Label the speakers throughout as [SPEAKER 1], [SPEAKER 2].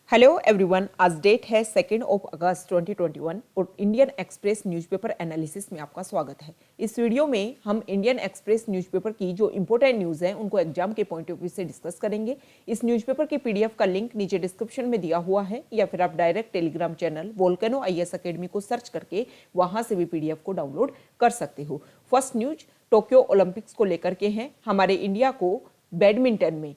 [SPEAKER 1] Hello everyone, आज date है 2 अगस्त 2021 और इंडियन एक्सप्रेस न्यूज़पेपर एनालिसिस में आपका स्वागत है। इस वीडियो में हम इंडियन एक्सप्रेस न्यूज़पेपर की जो इंपॉर्टेंट न्यूज़ है उनको एग्जाम के पॉइंट ऑफ व्यू से डिस्कस करेंगे। इस न्यूज़पेपर की पीडीएफ का लिंक नीचे डिस्क्रिप्शन में दिया हुआ है या फिर आप direct Telegram channel volcano IAS academy को सर्च करके वहां से भी पीडीएफ को डाउनलोड कर सकते हो। फर्स्ट न्यूज टोक्यो ओलंपिक्स को लेकर के हैं। हमारे इंडिया को बैडमिंटन में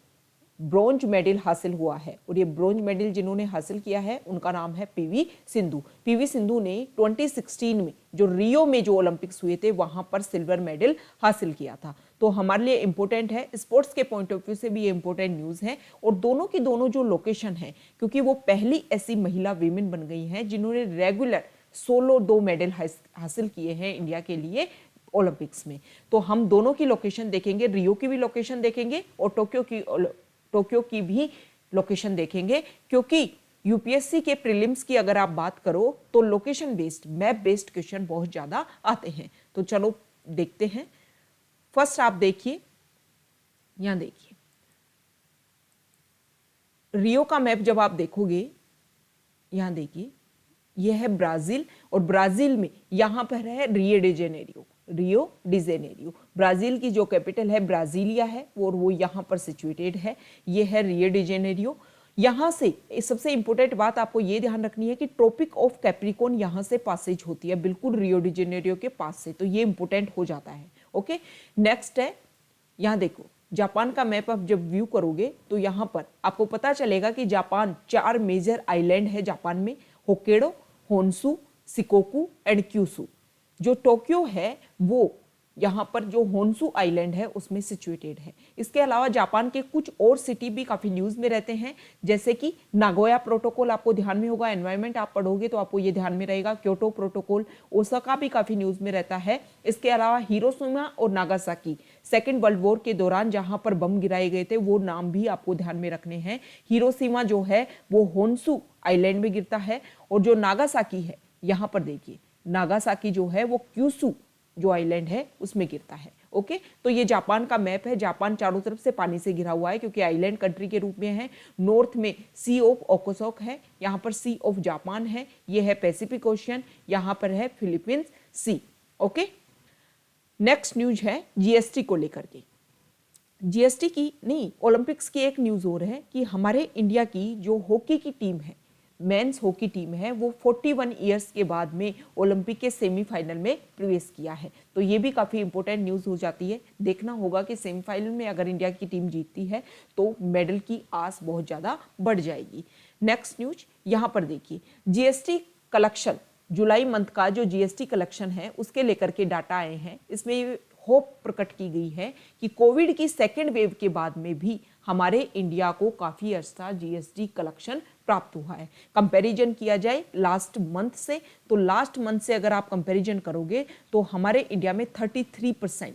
[SPEAKER 1] ब्रॉन्ज मेडल हासिल हुआ है और ये ब्रॉन्ज मेडल जिन्होंने हासिल किया है उनका नाम है पीवी सिंधु। पीवी सिंधु ने 2016 में जो रियो में जो ओलंपिक्स हुए थे वहां पर सिल्वर मेडल हासिल किया था। तो हमारे लिए इंपॉर्टेंट है, स्पोर्ट्स के पॉइंट ऑफ व्यू से भी ये इंपॉर्टेंट न्यूज है और दोनों की दोनों जो लोकेशन है, क्योंकि वो पहली ऐसी महिला वीमेन बन गई हैं जिन्होंने रेगुलर सोलो 2 मेडल हासिल किए हैं इंडिया के लिए ओलंपिक्स में। तो हम दोनों की लोकेशन देखेंगे, रियो की भी लोकेशन देखेंगे और टोक्यो की भी लोकेशन देखेंगे, क्योंकि यूपीएससी के प्रीलिम्स की अगर आप बात करो तो location based, map based question बहुत ज्यादा आते हैं। तो चलो देखते हैं। फर्स्ट आप देखिए, यहां देखिए रियो का मैप जब आप देखोगे, यहां देखिए यह है ब्राजील और ब्राजील में यहां पर है रियो डी जेनेरियो। ब्राजील की जो कैपिटल है ब्राजीलिया है और वो यहाँ पर सिचुएटेड है। ये है रियो डी जेनेरियो। यहाँ से सबसे इंपॉर्टेंट बात आपको ये ध्यान रखनी है कि ट्रॉपिक ऑफ कैप्रिकॉर्न यहाँ से पासेज होती है, बिल्कुल रियो डी जेनेरियो के पास से, तो ये इंपॉर्टेंट हो जाता है। ओके, नेक्स्ट है, यहाँ देखो जापान का मैप आप जब व्यू करोगे तो यहाँ पर आपको पता चलेगा कि जापान 4 मेजर आइलैंड है जापान में, Hokkaido, Honshu, Shikoku and Kyushu. जो टोक्यो है वो यहाँ पर जो होन्शु आइलैंड है उसमें सिचुएटेड है। इसके अलावा जापान के कुछ और सिटी भी काफी न्यूज में रहते हैं, जैसे कि नागोया प्रोटोकॉल आपको ध्यान में होगा, एनवायरमेंट आप पढ़ोगे तो आपको ये ध्यान में रहेगा। क्योटो प्रोटोकॉल, ओसाका भी काफी न्यूज में रहता है। इसके अलावा हिरोशिमा और नागासाकी सेकेंड वर्ल्ड वॉर के दौरान जहां पर बम गिराए गए थे वो नाम भी आपको ध्यान में रखने हैं। हिरोशिमा जो है वो होन्शु आइलैंड में गिरता है और जो नागासाकी है, यहाँ पर देखिए नागासाकी जो है वो क्यूशू जो आइलैंड है उसमें गिरता है। ओके, तो ये जापान का मैप है। जापान चारों तरफ से पानी से घिरा हुआ है क्योंकि आइलैंड कंट्री के रूप में है। नॉर्थ में सी ऑफ ओकोसोक है, यहाँ पर सी ऑफ जापान है, ये है पैसिफिक ओशियन, यहाँ पर है फिलीपींस सी। ओके, नेक्स्ट न्यूज है जीएसटी को लेकर के। जीएसटी की नहीं, ओलंपिक्स की एक न्यूज और है कि हमारे इंडिया की जो हॉकी की टीम है, मेंस हॉकी टीम है, वो 41 इयर्स के बाद में ओलंपिक के सेमीफाइनल में प्रवेश किया है। तो ये भी काफी इंपॉर्टेंट न्यूज हो जाती है। देखना होगा कि सेमीफाइनल में अगर इंडिया की टीम जीतती है तो मेडल की आस बहुत ज्यादा बढ़ जाएगी। नेक्स्ट न्यूज यहाँ पर देखिए, जीएसटी कलेक्शन, जुलाई मंथ का जो जीएसटी कलेक्शन है उसके लेकर के डाटा आए हैं। इसमें होप प्रकट की गई है कि कोविड की सेकेंड वेव के बाद में भी हमारे इंडिया को काफी अच्छा जीएसटी कलेक्शन प्राप्त हुआ है। कंपैरिजन किया जाए लास्ट मंथ से, तो लास्ट मंथ से अगर आप कंपैरिजन करोगे तो हमारे इंडिया में 33%,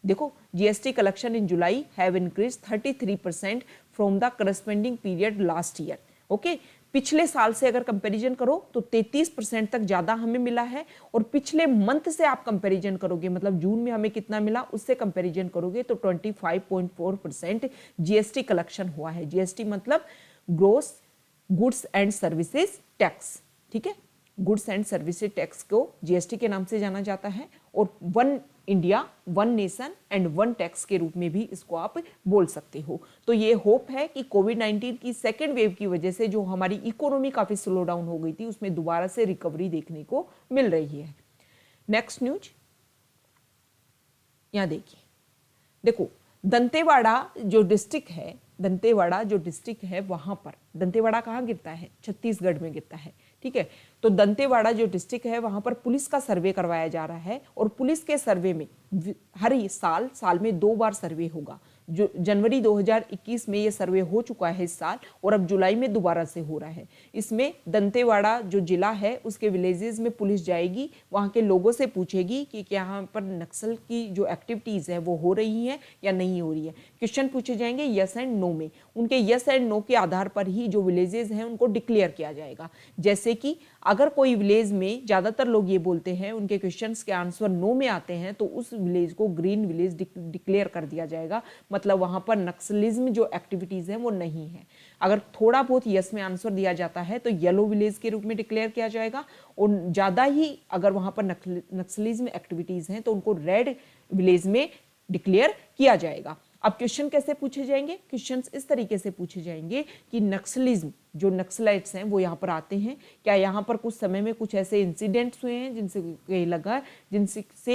[SPEAKER 1] देखो GST collection in July have increase 33% from the corresponding period last year. Okay, पिछले साल से अगर कंपैरिजन करो तो 33% तक ज्यादा हमें मिला है और पिछले मंथ से आप कंपैरिजन करोगे, मतलब जून में हमें कितना मिला उससे कंपैरिजन करोगे तो 25.4% जीएसटी कलेक्शन हुआ है। जीएसटी मतलब gross goods and services tax, ठीक है, गुड्स एंड सर्विसेज टैक्स को जीएसटी के नाम से जाना जाता है और one India one nation and one tax के रूप में भी इसको आप बोल सकते हो। तो ये होप है कि कोविड-19 की सेकेंड वेव की वजह से जो हमारी इकोनॉमी काफी स्लो डाउन हो गई थी उसमें दोबारा से रिकवरी देखने को मिल रही है। नेक्स्ट न्यूज यहां देखिए, देखो दंतेवाड़ा जो डिस्ट्रिक्ट है, वहां पर दंतेवाड़ा कहाँ गिरता है, छत्तीसगढ़ में गिरता है, ठीक है। तो दंतेवाड़ा जो डिस्ट्रिक्ट है वहां पर पुलिस का सर्वे करवाया जा रहा है और पुलिस के सर्वे में हर साल में 2 बार सर्वे होगा। जो जनवरी 2021 में ये सर्वे हो चुका है इस साल और अब जुलाई में दोबारा से हो रहा है। इसमें दंतेवाड़ा जो जिला है उसके विलेजेस में पुलिस जाएगी, वहाँ के लोगों से पूछेगी कि क्या यहाँ पर नक्सल की जो एक्टिविटीज़ है वो हो रही हैं या नहीं हो रही है। क्वेश्चन पूछे जाएंगे यस एंड नो में, उनके यस एंड नो के आधार पर ही जो विलेजेस हैं उनको डिक्लेयर किया जाएगा। जैसे कि अगर कोई विलेज में ज़्यादातर लोग ये बोलते हैं, उनके क्वेश्चंस के आंसर नो में आते हैं, तो उस विलेज को ग्रीन विलेज डिक्लेयर कर दिया जाएगा। मतलब वहां पर नक्सलिज्म जो एक्टिविटीज हैं वो नहीं है। अगर थोड़ा बहुत यस में आंसर दिया जाता है तो येलो विलेज के रूप में डिक्लेयर किया जाएगा, और ज्यादा ही अगर वहां पर नक्सलिज्म एक्टिविटीज हैं तो उनको रेड विलेज में डिक्लेयर किया जाएगा। अब क्वेश्चन कैसे पूछे जाएंगे? क्वेश्चंस इस तरीके से पूछे जाएंगे कि नक्सलिज्म, जो नक्सलाइट्स हैं वो यहाँ पर आते हैं, क्या यहाँ पर कुछ समय में कुछ ऐसे इंसिडेंट्स हुए हैं जिनसे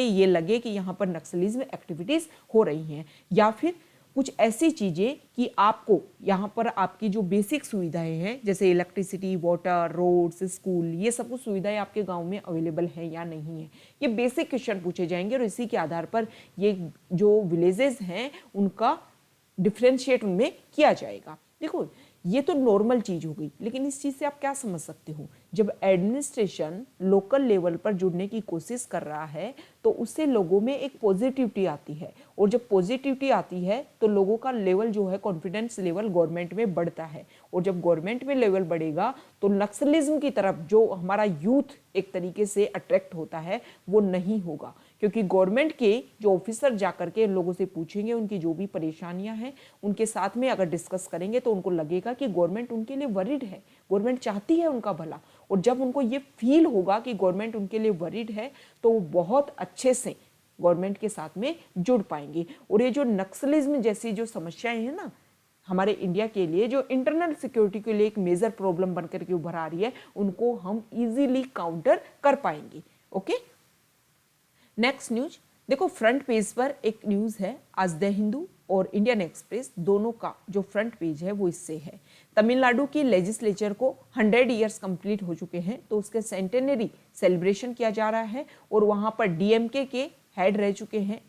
[SPEAKER 1] ये लगे कि यहाँ पर नक्सलिज्म एक्टिविटीज हो रही हैं, या फिर कुछ ऐसी चीजें कि आपको यहाँ पर आपकी जो बेसिक सुविधाएं हैं जैसे इलेक्ट्रिसिटी, वाटर, रोड्स, स्कूल, ये सब कुछ सुविधाएं आपके गांव में अवेलेबल है या नहीं है। ये बेसिक क्वेश्चन पूछे जाएंगे और इसी के आधार पर ये जो विलेजेस हैं उनका डिफ्रेंशिएट उनमें किया जाएगा। देखो ये तो नॉर्मल चीज हो गई, लेकिन इस चीज से आप क्या समझ सकते हो? जब एडमिनिस्ट्रेशन लोकल लेवल पर जुड़ने की कोशिश कर रहा है तो उससे लोगों में एक पॉजिटिविटी आती है, और जब पॉजिटिविटी आती है तो लोगों का लेवल जो है, कॉन्फिडेंस लेवल गवर्नमेंट में बढ़ता है, और जब गवर्नमेंट में लेवल बढ़ेगा तो नक्सलिज्म की तरफ जो हमारा यूथ एक तरीके से अट्रैक्ट होता है वो नहीं होगा, क्योंकि गवर्नमेंट के जो ऑफिसर जाकर के लोगों से पूछेंगे उनकी जो भी परेशानियां हैं, उनके साथ में अगर डिस्कस करेंगे तो उनको लगेगा कि गवर्नमेंट उनके लिए वरीड है, गवर्नमेंट चाहती है उनका भला, और जब उनको ये फील होगा कि गवर्नमेंट उनके लिए वरीड है तो वो बहुत अच्छे से गवर्नमेंट के साथ में जुड़ पाएंगे। और ये जो नक्सलिज्म जैसी जो समस्याएं हैं ना हमारे इंडिया के लिए, जो इंटरनल सिक्योरिटी के लिए एक मेजर प्रॉब्लम बनकर के उभर आ रही है, उनको हम इजीली काउंटर कर पाएंगे। ओके, नेक्स्ट न्यूज देखो, फ्रंट पेज पर एक न्यूज है, आज द हिंदू और इंडियन एक्सप्रेस दोनों का जो फ्रंट पेज है वो इससे है। तमिलनाडु की लेजिस्लेचर को 100 ईयर्स कंप्लीट हो चुके हैं, तो उसके सेंटेनरी सेलिब्रेशन किया जा रहा है, और वहां पर डीएमके के हेड रह चुके हैं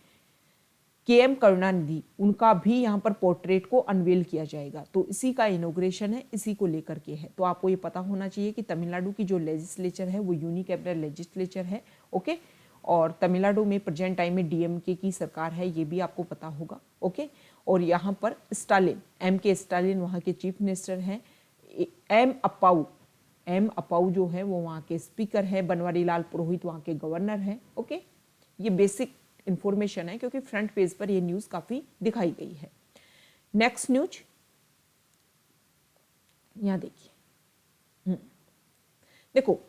[SPEAKER 1] केएम करुणानिधि, उनका भी यहाँ पर पोर्ट्रेट को अनवेल किया जाएगा, तो इसी का इनॉग्रेशन है, इसी को लेकर के है। तो आपको ये पता होना चाहिए कि तमिलनाडु की जो लेजिस्लेचर है वो यूनिकैबिनल लेजिस्लेचर है। ओके, और तमिलनाडु में प्रेजेंट टाइम में डीएमके की सरकार है, ये भी आपको पता होगा। ओके, और यहाँ पर स्टालिन, एम के स्टालिन वहाँ के चीफ मिनिस्टर हैं, एम अपाऊ जो है वो वहाँ के स्पीकर है, बनवारी लाल पुरोहित वहाँ के गवर्नर हैं। ओके, ये बेसिक इंफॉर्मेशन है क्योंकि फ्रंट पेज पर ये न्यूज काफी दिखाई गई है। नेक्स्ट न्यूज यहां देखिए, देखो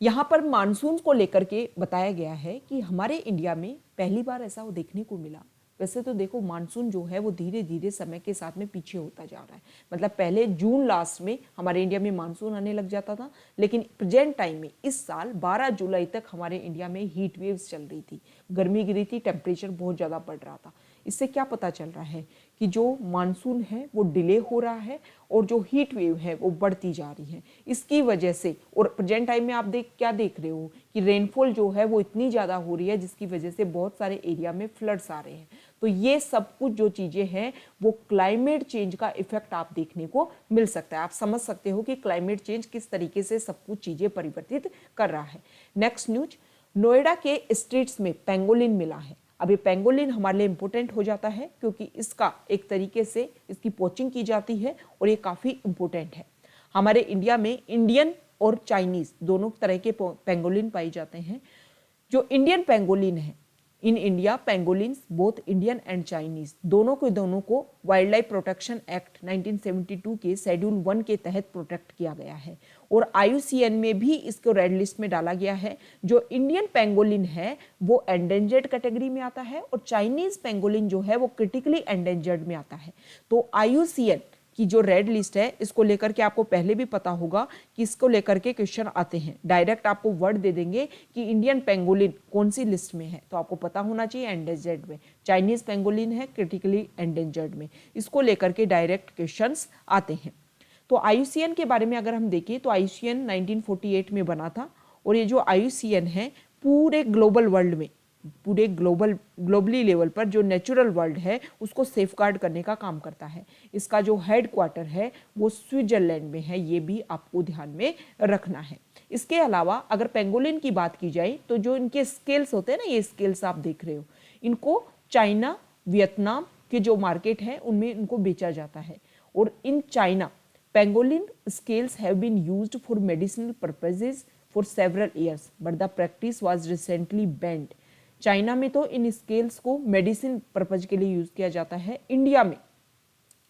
[SPEAKER 1] यहां पर मानसून को लेकर के बताया गया है कि हमारे इंडिया में पहली बार ऐसा वो देखने को मिला। वैसे तो देखो मानसून जो है वो धीरे धीरे समय के साथ में पीछे होता जा रहा है, मतलब पहले जून लास्ट में हमारे इंडिया में मानसून आने लग जाता था, लेकिन प्रेजेंट टाइम में इस साल 12 जुलाई तक हमारे इंडिया में हीट वेव्स चल रही थी, गर्मी गिरी थी, टेम्परेचर बहुत ज़्यादा बढ़ रहा था। इससे क्या पता चल रहा है कि जो मानसून है वो डिले हो रहा है और जो हीट वेव है वो बढ़ती जा रही है। इसकी वजह से, और प्रेजेंट टाइम में आप क्या देख रहे हो कि रेनफॉल जो है वो इतनी ज़्यादा हो रही है जिसकी वजह से बहुत सारे एरिया में फ्लड्स आ रहे हैं। तो ये सब कुछ जो चीज़ें हैं वो क्लाइमेट चेंज का इफेक्ट आप देखने को मिल सकता है। आप समझ सकते हो कि क्लाइमेट चेंज किस तरीके से सब कुछ चीज़ें परिवर्तित कर रहा है। नेक्स्ट न्यूज, नोएडा के स्ट्रीट्स में पेंगोलिन मिला है। अब ये पेंगोलिन हमारे लिए इंपॉर्टेंट हो जाता है क्योंकि इसका एक तरीके से इसकी पोचिंग की जाती है और ये काफ़ी इंपॉर्टेंट है। हमारे इंडिया में इंडियन और चाइनीज दोनों तरह के पेंगोलिन पाए जाते हैं। जो इंडियन पेंगोलिन है, in India pangolins both Indian and Chinese दोनों को वाइल्ड लाइफ प्रोटेक्शन एक्ट 1972 के शेड्यूल 1 के तहत प्रोटेक्ट किया गया है, और IUCN में भी इसको रेड लिस्ट में डाला गया है। जो इंडियन पेंगोलिन है वो एंडेंजर्ड कैटेगरी में आता है और चाइनीज पेंगोलिन जो है वो क्रिटिकली एंडेंजर्ड में आता है। तो IUCN की जो रेड लिस्ट है इसको लेकर के आपको पहले भी पता होगा कि इसको लेकर के क्वेश्चन आते हैं, डायरेक्ट आपको वर्ड दे देंगे कि इंडियन पेंगोलिन कौन सी लिस्ट में है, तो आपको पता होना चाहिए एंडेंजर्ड में, चाइनीज पेंगोलिन है क्रिटिकली एंडेंजर्ड में, इसको लेकर के डायरेक्ट क्वेश्चंस आते हैं। तो IUCN के बारे में अगर हम देखें तो IUCN 1948 में बना था, और ये जो IUCN है पूरे ग्लोबल वर्ल्ड में, पूरे ग्लोबली लेवल पर जो नेचुरल वर्ल्ड है उसको सेफगार्ड करने का काम करता है। इसका जो हेड क्वार्टर है वो स्विट्जरलैंड में है, ये भी आपको ध्यान में रखना है। इसके अलावा अगर पेंगोलिन की बात की जाए तो जो इनके स्केल्स होते हैं ना, ये स्केल्स आप देख रहे हो, इनको चाइना, वियतनाम के जो मार्केट है उनमें इनको बेचा जाता है। और in China pangolin scales have been used for medicinal purposes for several years, but the practice was recently banned. China में तो इन स्केल्स को मेडिसिन पर्पज के लिए यूज किया जाता है। इंडिया में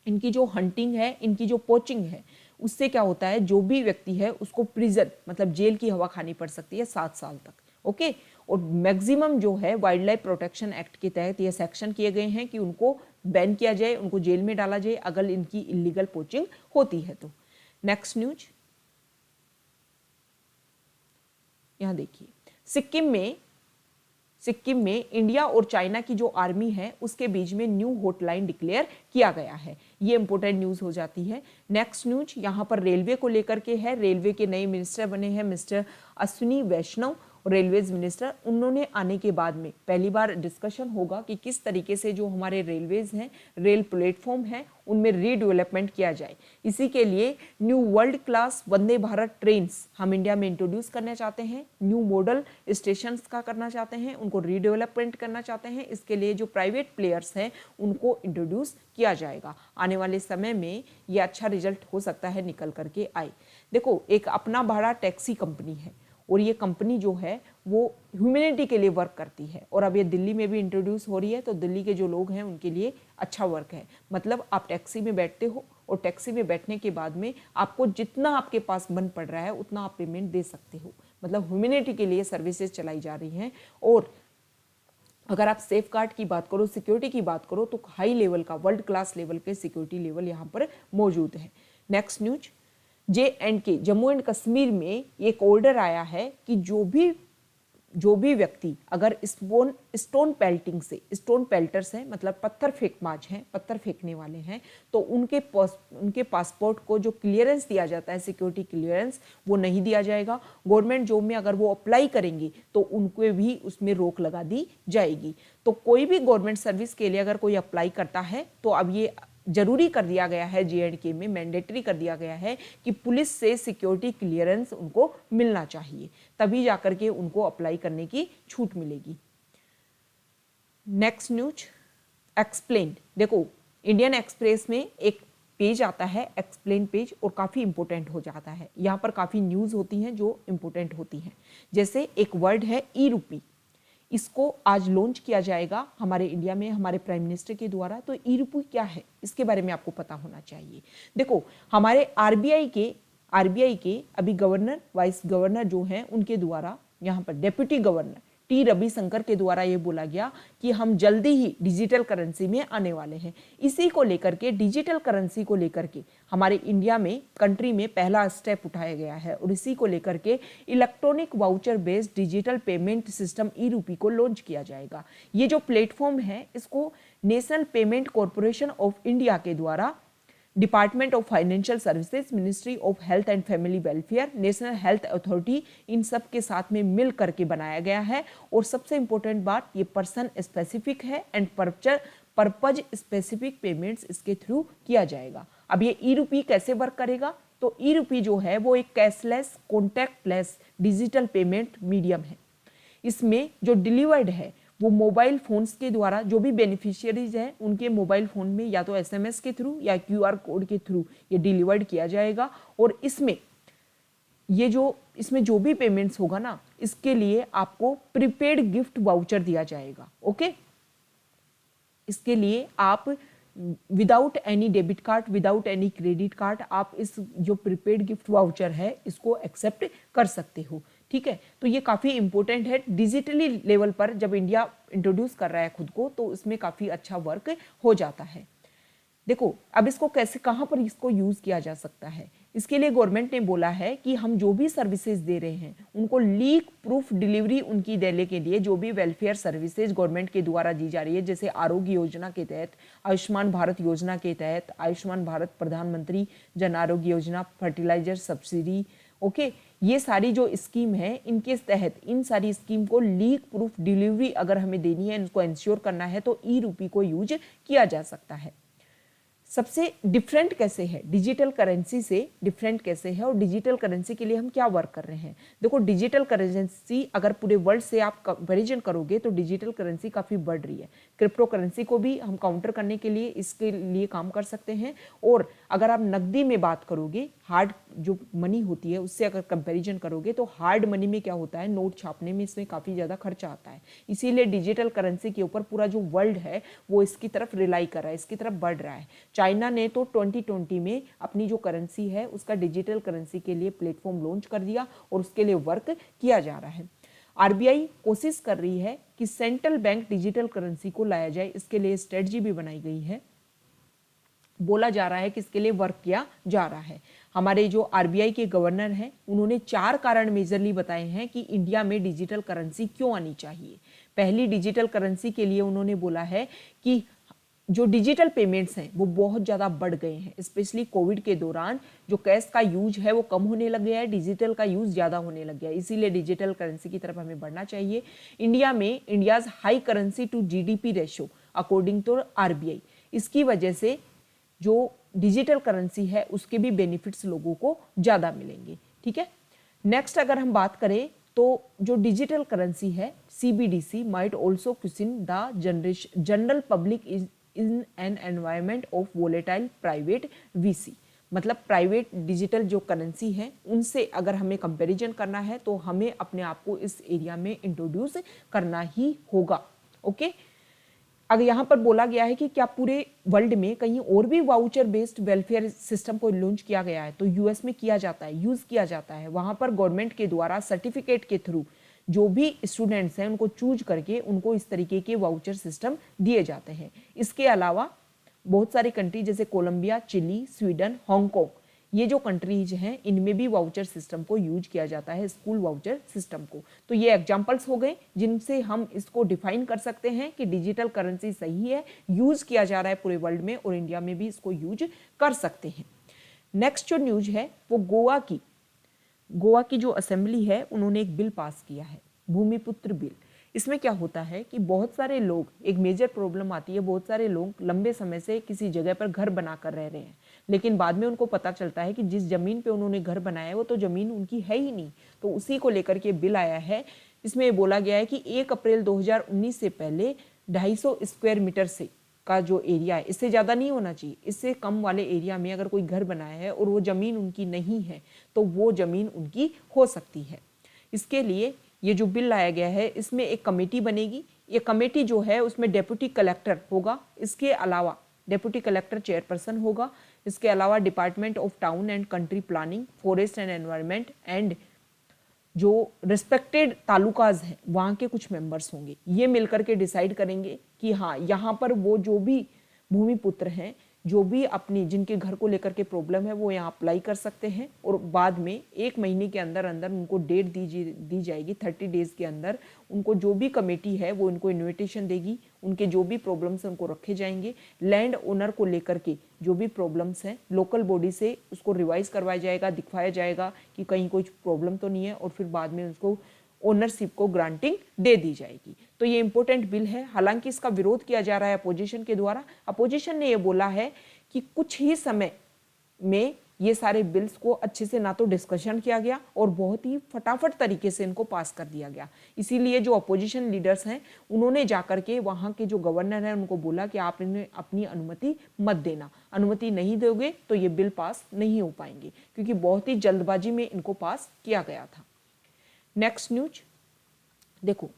[SPEAKER 1] इनकी जो हंटिंग है, इनकी जो पोचिंग है, उससे क्या होता है, जो भी व्यक्ति है उसको प्रिजन मतलब जेल की हवा खानी पड़ सकती है 7 साल तक। ओके, और मैक्सिमम जो है वाइल्ड लाइफ प्रोटेक्शन एक्ट के तहत ये सेक्शन किए गए हैं कि उनको बैन किया जाए, उनको जेल में डाला जाए अगर इनकी इलीगल पोचिंग होती है तो। नेक्स्ट न्यूज, यहां देखिए, सिक्किम में इंडिया और चाइना की जो आर्मी है उसके बीच में न्यू हॉटलाइन डिक्लेयर किया गया है। ये इंपॉर्टेंट न्यूज हो जाती है। नेक्स्ट न्यूज यहाँ पर रेलवे को लेकर के है। रेलवे के नए मिनिस्टर बने हैं मिस्टर अश्विनी वैष्णव, रेलवेज मिनिस्टर। उन्होंने आने के बाद में पहली बार डिस्कशन होगा कि किस तरीके से जो हमारे रेलवेज हैं, रेल प्लेटफॉर्म हैं, उनमें रीडेवलपमेंट किया जाए। इसी के लिए new world class Vande Bharat trains हम इंडिया में इंट्रोड्यूस करना चाहते हैं, न्यू मॉडल स्टेशंस का करना चाहते हैं, उनको रीडेवलपमेंट करना चाहते हैं। इसके लिए जो प्राइवेट प्लेयर्स हैं उनको इंट्रोड्यूस किया जाएगा। आने वाले समय में ये अच्छा रिजल्ट हो सकता है निकल करके आए। देखो, एक अपना भाड़ा टैक्सी कंपनी है और ये कंपनी जो है वो ह्यूमैनिटी के लिए वर्क करती है और अब ये दिल्ली में भी इंट्रोड्यूस हो रही है, तो दिल्ली के जो लोग हैं उनके लिए अच्छा वर्क है। मतलब आप टैक्सी में बैठते हो और टैक्सी में बैठने के बाद में आपको जितना आपके पास बन पड़ रहा है उतना आप पेमेंट दे सकते हो। मतलब ह्यूमैनिटी के लिए सर्विसेज चलाई जा रही हैं। और अगर आप सेफ गार्ड की बात करो, सिक्योरिटी की बात करो, तो हाई लेवल का, वर्ल्ड क्लास लेवल के सिक्योरिटी लेवल यहाँ पर मौजूद है। Next news, JNK Jammu and Kashmir में एक ऑर्डर आया है कि जो भी व्यक्ति अगर स्टोन पेल्टिंग से, स्टोन पेल्टर्स हैं मतलब पत्थर फेंकबाज हैं, पत्थर फेंकने वाले हैं, तो उनके पासपोर्ट को जो क्लियरेंस दिया जाता है, सिक्योरिटी क्लियरेंस, वो नहीं दिया जाएगा। गवर्नमेंट जॉब में अगर वो अप्लाई करेंगे तो उनको भी उसमें रोक लगा दी जाएगी। तो कोई भी गवर्नमेंट सर्विस के लिए अगर कोई अप्लाई करता है तो अब ये जरूरी कर दिया गया है, JNK में मैंडेटरी कर दिया गया है कि पुलिस से सिक्योरिटी क्लियरेंस उनको मिलना चाहिए, तभी जाकर के उनको अप्लाई करने की छूट मिलेगी। Next news, explain. देखो, इंडियन एक्सप्रेस में एक पेज आता है एक्सप्लेन पेज और काफ़ी इंपॉर्टेंट हो जाता है। यहाँ पर काफ़ी न्यूज़ होती हैं जो इंपॉर्टेंट होती हैं। जैसे एक वर्ड है ई-रूपी, इसको आज लॉन्च किया जाएगा हमारे इंडिया में हमारे प्राइम मिनिस्टर के द्वारा। तो ई-रूपी क्या है इसके बारे में आपको पता होना चाहिए। देखो, हमारे आरबीआई के अभी गवर्नर, वाइस गवर्नर जो हैं उनके द्वारा, यहाँ पर डेप्यूटी गवर्नर T रविशंकर के द्वारा ये बोला गया कि हम जल्दी ही डिजिटल करेंसी में आने वाले हैं। इसी को लेकर के, डिजिटल करेंसी को लेकर के हमारे इंडिया में, कंट्री में पहला स्टेप उठाया गया है और इसी को लेकर के electronic voucher based digital payment system eRUPI को लॉन्च किया जाएगा। ये जो प्लेटफॉर्म है इसको National Payment Corporation of India के द्वारा Department of Financial Services, Ministry of Health and Family Welfare, National Health Authority, इन सब के साथ में मिल करके बनाया गया है। और सबसे इंपॉर्टेंट बात, ये पर्सन स्पेसिफिक है एंड पर्पज स्पेसिफिक पेमेंट्स इसके थ्रू किया जाएगा। अब ये ई-रूपी कैसे वर्क करेगा, तो ई-रूपी जो है वो एक cashless, contactless digital payment medium है। इसमें जो डिलीवर्ड है वो मोबाइल फोन्स के द्वारा, जो भी बेनिफिशियरीज हैं उनके मोबाइल फोन में या तो SMS के थ्रू या QR कोड के थ्रू ये डिलीवर्ड किया जाएगा। और इसमें जो भी पेमेंट्स होगा ना, इसके लिए आपको प्रीपेड गिफ्ट वाउचर दिया जाएगा। ओके, इसके लिए आप without any debit card, without any credit card, आप इस जो प्रीपेड गिफ्ट वाउचर है इसको एक्सेप्ट कर सकते हो। ठीक है, तो ये काफ़ी इंपॉर्टेंट है। डिजिटली लेवल पर जब इंडिया इंट्रोड्यूस कर रहा है खुद को, तो इसमें काफ़ी अच्छा वर्क हो जाता है। देखो, अब इसको कैसे, कहाँ पर इसको यूज़ किया जा सकता है, इसके लिए गवर्नमेंट ने बोला है कि हम जो भी सर्विसेज दे रहे हैं उनको लीक प्रूफ डिलीवरी उनकी देने के लिए, जो भी वेलफेयर सर्विसेज गवर्नमेंट के द्वारा दी जा रही है, जैसे आरोग्य योजना के तहत, आयुष्मान भारत योजना के तहत, आयुष्मान भारत प्रधानमंत्री Jan Arogya Yojana, fertiliser subsidy, okay, ये सारी जो स्कीम है इनके तहत इन सारी स्कीम को लीक प्रूफ डिलीवरी अगर हमें देनी है, इनको इंश्योर करना है, तो ई-रूपी को यूज किया जा सकता है। सबसे डिफरेंट कैसे है, डिजिटल करेंसी से डिफरेंट कैसे है और डिजिटल करेंसी के लिए हम क्या वर्क कर रहे हैं। देखो, डिजिटल करेंसी अगर पूरे वर्ल्ड से आप कंपैरिजन करोगे तो डिजिटल करेंसी काफ़ी बढ़ रही है। क्रिप्टो करेंसी को भी हम काउंटर करने के लिए इसके लिए काम कर सकते हैं। और अगर आप नकदी में बात करोगे, हार्ड जो मनी होती है उससे अगर कंपैरिजन करोगे तो हार्ड मनी में क्या होता है, नोट छापने में इसमें काफ़ी ज़्यादा खर्चा आता है। इसीलिए डिजिटल करेंसी के ऊपर पूरा जो वर्ल्ड है वो इसकी तरफ रिलाई कर रहा है, इसकी तरफ बढ़ रहा है। चाइना ने तो 2020 में अपनी जो करेंसी है उसका डिजिटल करेंसी के लिए प्लेटफॉर्म लॉन्च कर दिया और उसके लिए वर्क किया जा रहा है। आरबीआई कोशिश कर रही है कि सेंट्रल बैंक डिजिटल करेंसी को लाया जाए, इसके लिए स्ट्रेटजी भी बनाई गई है। बोला जा रहा है कि इसके लिए वर्क किया जा रहा है। हमारे जो आरबीआई के गवर्नर हैं उन्होंने 4 कारण मेजरली बताए हैं कि इंडिया में डिजिटल करेंसी क्यों आनी चाहिए। पहली, डिजिटल करेंसी के लिए उन्होंने बोला है कि जो डिजिटल पेमेंट्स हैं वो बहुत ज़्यादा बढ़ गए हैं, स्पेशली कोविड के दौरान जो कैश का यूज है वो कम होने लग गया है, डिजिटल का यूज ज़्यादा होने लग गया है, इसीलिए डिजिटल करेंसी की तरफ हमें बढ़ना चाहिए। इंडिया में India's high currency to GDP ratio according to RBI, इसकी वजह से जो डिजिटल करेंसी है उसके भी बेनिफिट्स लोगों को ज़्यादा मिलेंगे। ठीक है, नेक्स्ट अगर हम बात करें तो जो डिजिटल करेंसी है CBDC might also question the general public in an environment of volatile private VC, मतलब प्राइवेट डिजिटल जो करेंसी है उनसे अगर हमें कंपैरिजन करना है तो हमें अपने आप को इस एरिया में इंट्रोड्यूस करना ही होगा। ओके, अगर यहाँ पर बोला गया है कि क्या पूरे वर्ल्ड में कहीं और भी वाउचर बेस्ड वेलफेयर सिस्टम को लॉन्च किया गया है, तो यूएस में किया जाता है, यूज किया जाता है। वहाँ पर गवर्नमेंट के द्वारा सर्टिफिकेट के थ्रू जो भी स्टूडेंट्स हैं उनको चूज करके उनको इस तरीके के वाउचर सिस्टम दिए जाते हैं। इसके अलावा बहुत सारी कंट्री जैसे कोलंबिया, चिली, स्वीडन, हांगकांग, ये जो कंट्रीज हैं इनमें भी वाउचर सिस्टम को यूज किया जाता है, स्कूल वाउचर सिस्टम को। तो ये एग्जांपल्स हो गए जिनसे हम इसको डिफाइन कर सकते हैं कि डिजिटल करेंसी सही है, यूज किया जा रहा है पूरे वर्ल्ड में और इंडिया में भी इसको यूज कर सकते हैं। नेक्स्ट जो न्यूज है वो गोवा की जो असेंबली है उन्होंने एक बिल पास किया है, भूमिपुत्र बिल। इसमें क्या होता है कि बहुत सारे लोग, एक मेजर प्रॉब्लम आती है, बहुत सारे लोग लंबे समय से किसी जगह पर घर बनाकर रह रहे हैं, लेकिन बाद में उनको पता चलता है कि जिस जमीन पे उन्होंने घर बनाया है वो तो जमीन उनकी है ही नहीं। तो उसी को लेकर के बिल आया है। इसमें बोला गया है कि 1 अप्रैल 2019 से पहले 250 स्क्वायर मीटर से का जो एरिया है, इससे ज़्यादा नहीं होना चाहिए, इससे कम वाले एरिया में अगर कोई घर बनाया है और वो ज़मीन उनकी नहीं है तो वो ज़मीन उनकी हो सकती है। इसके लिए ये जो बिल लाया गया है इसमें एक कमेटी बनेगी। ये कमेटी जो है उसमें डेप्यूटी कलेक्टर होगा, इसके अलावा डेप्यूटी कलेक्टर चेयरपर्सन होगा, इसके अलावा department of town and country planning, forest and environment and जो रिस्पेक्टेड तालुकाज हैं वहाँ के कुछ मेंबर्स होंगे। ये मिलकर के डिसाइड करेंगे कि हाँ यहाँ पर वो जो भी भूमिपुत्र हैं, जो भी अपनी जिनके घर को लेकर के प्रॉब्लम है वो यहाँ अप्लाई कर सकते हैं और बाद में 1 महीने के अंदर अंदर उनको डेट दी जाएगी। 30 डेज के अंदर उनको जो भी कमेटी है वो उनको इन्विटेशन देगी, उनके जो भी प्रॉब्लम्स हैं उनको रखे जाएंगे। लैंड ओनर को लेकर के जो भी प्रॉब्लम्स हैं लोकल बॉडी से उसको रिवाइज करवाया जाएगा, दिखवाया जाएगा कि कहीं कोई प्रॉब्लम तो नहीं है और फिर बाद में उसको ओनरशिप को ग्रांटिंग दे दी जाएगी। तो ये इंपॉर्टेंट बिल है। हालांकि इसका विरोध किया जा रहा है अपोजिशन के द्वारा। अपोजिशन ने ये बोला है कि कुछ ही समय में ये सारे बिल्स को अच्छे से ना तो डिस्कशन किया गया और बहुत ही फटाफट तरीके से इनको पास कर दिया गया। इसीलिए जो अपोजिशन लीडर्स हैं उन्होंने जाकर के वहाँ के जो गवर्नर हैं उनको बोला कि आप इन्हें अपनी अनुमति मत देना, अनुमति नहीं दोगे तो ये बिल पास नहीं हो पाएंगे, क्योंकि बहुत ही जल्दबाजी में इनको पास किया गया था। नेक्स्ट न्यूज देखो,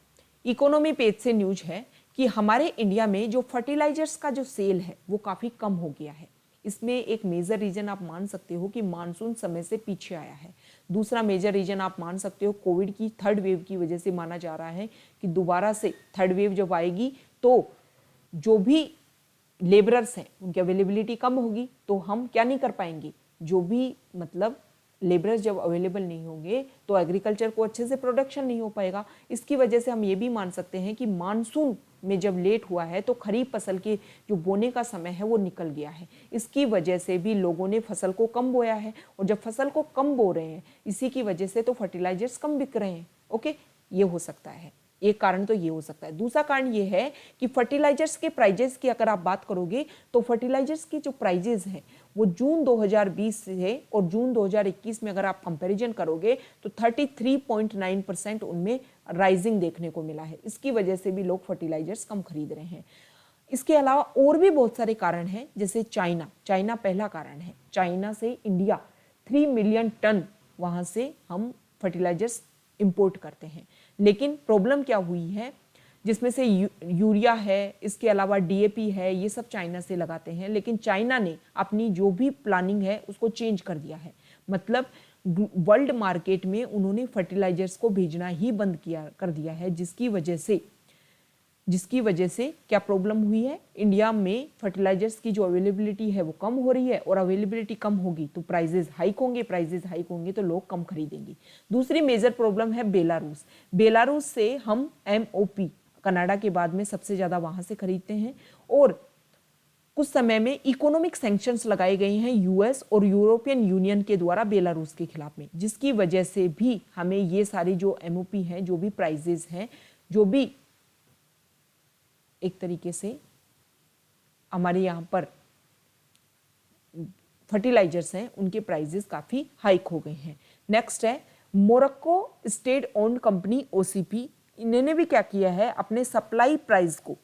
[SPEAKER 1] इकोनॉमी पेज से न्यूज है कि हमारे इंडिया में जो फर्टिलाइजर्स का जो सेल है वो काफ़ी कम हो गया है। इसमें एक मेजर रीजन आप मान सकते हो कि मानसून समय से पीछे आया है। दूसरा मेजर रीजन आप मान सकते हो कोविड की 3rd वेव की वजह से माना जा रहा है कि दोबारा से 3rd वेव जब आएगी तो जो भी लेबरर्स हैं उनकी अवेलेबिलिटी कम होगी, तो हम क्या नहीं कर पाएंगे, जो भी मतलब लेबरर्स जब अवेलेबल नहीं होंगे तो एग्रीकल्चर को अच्छे से प्रोडक्शन नहीं हो पाएगा। इसकी वजह से हम ये भी मान सकते हैं कि मानसून में जब लेट हुआ है तो खरीफ फसल के जो बोने का समय है वो निकल गया है। इसकी वजह से भी लोगों ने फसल को कम बोया है और जब फसल को कम बो रहे हैं इसी की वजह से तो फर्टिलाइजर्स कम बिक रहे हैं। ओके, ये हो सकता है, एक कारण तो ये हो सकता है। दूसरा कारण ये है कि फर्टिलाइजर्स के प्राइजेस की अगर आप बात करोगे तो फर्टिलाइजर्स की जो प्राइजेस हैं वो जून 2020 से और जून 2021 में अगर आप कंपैरिजन करोगे तो 33.9% उनमें राइजिंग देखने को मिला है। इसकी वजह से भी लोग फर्टिलाइजर्स कम खरीद रहे हैं। इसके अलावा और भी बहुत सारे कारण हैं, जैसे चाइना पहला कारण है। चाइना से इंडिया 3 मिलियन टन वहाँ से हम फर्टिलाइजर्स इंपोर्ट करते हैं। लेकिन प्रॉब्लम क्या हुई है, जिसमें से यूरिया है, इसके अलावा डीएपी है, ये सब चाइना से लगाते हैं। लेकिन चाइना ने अपनी जो भी प्लानिंग है उसको चेंज कर दिया है। मतलब वर्ल्ड मार्केट में उन्होंने फर्टिलाइजर्स को भेजना ही बंद कर दिया है, जिसकी वजह से क्या प्रॉब्लम हुई है, इंडिया में फर्टिलाइजर्स की जो अवेलेबिलिटी है वो कम हो रही है, और अवेलेबिलिटी कम होगी तो प्राइजेस हाइक होंगे तो लोग कम खरीदेंगे। दूसरी मेजर प्रॉब्लम है बेलारूस से हम एमओपी कनाडा के बाद में सबसे ज़्यादा वहाँ से खरीदते हैं, और कुछ समय में इकोनॉमिक सैंक्शंस लगाए गए हैं यूएस और यूरोपियन यूनियन के द्वारा बेलारूस के खिलाफ में, जिसकी वजह से भी हमें ये सारी जो एमओपी हैं, जो भी प्राइजेस हैं, जो भी एक तरीके से हमारे यहाँ पर फर्टिलाइजर्स हैं, उनके प्राइजेस काफ़ी हाइक हो गए हैं। नेक्स्ट है Morocco state owned company OCP. इन्होंने भी क्या किया है, अपने सप्लाई प्राइस को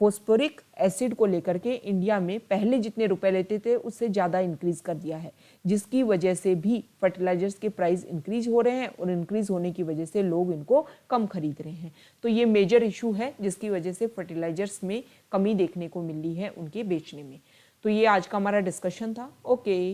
[SPEAKER 1] फॉस्फोरिक एसिड को लेकर के इंडिया में पहले जितने रुपए लेते थे उससे ज़्यादा इंक्रीज कर दिया है, जिसकी वजह से भी फर्टिलाइजर्स के प्राइस इंक्रीज हो रहे हैं, और इंक्रीज होने की वजह से लोग इनको कम खरीद रहे हैं। तो ये मेजर इशू है जिसकी वजह से फर्टिलाइजर्स में कमी देखने को मिल रही है उनके बेचने में। तो ये आज का हमारा डिस्कशन था। ओके।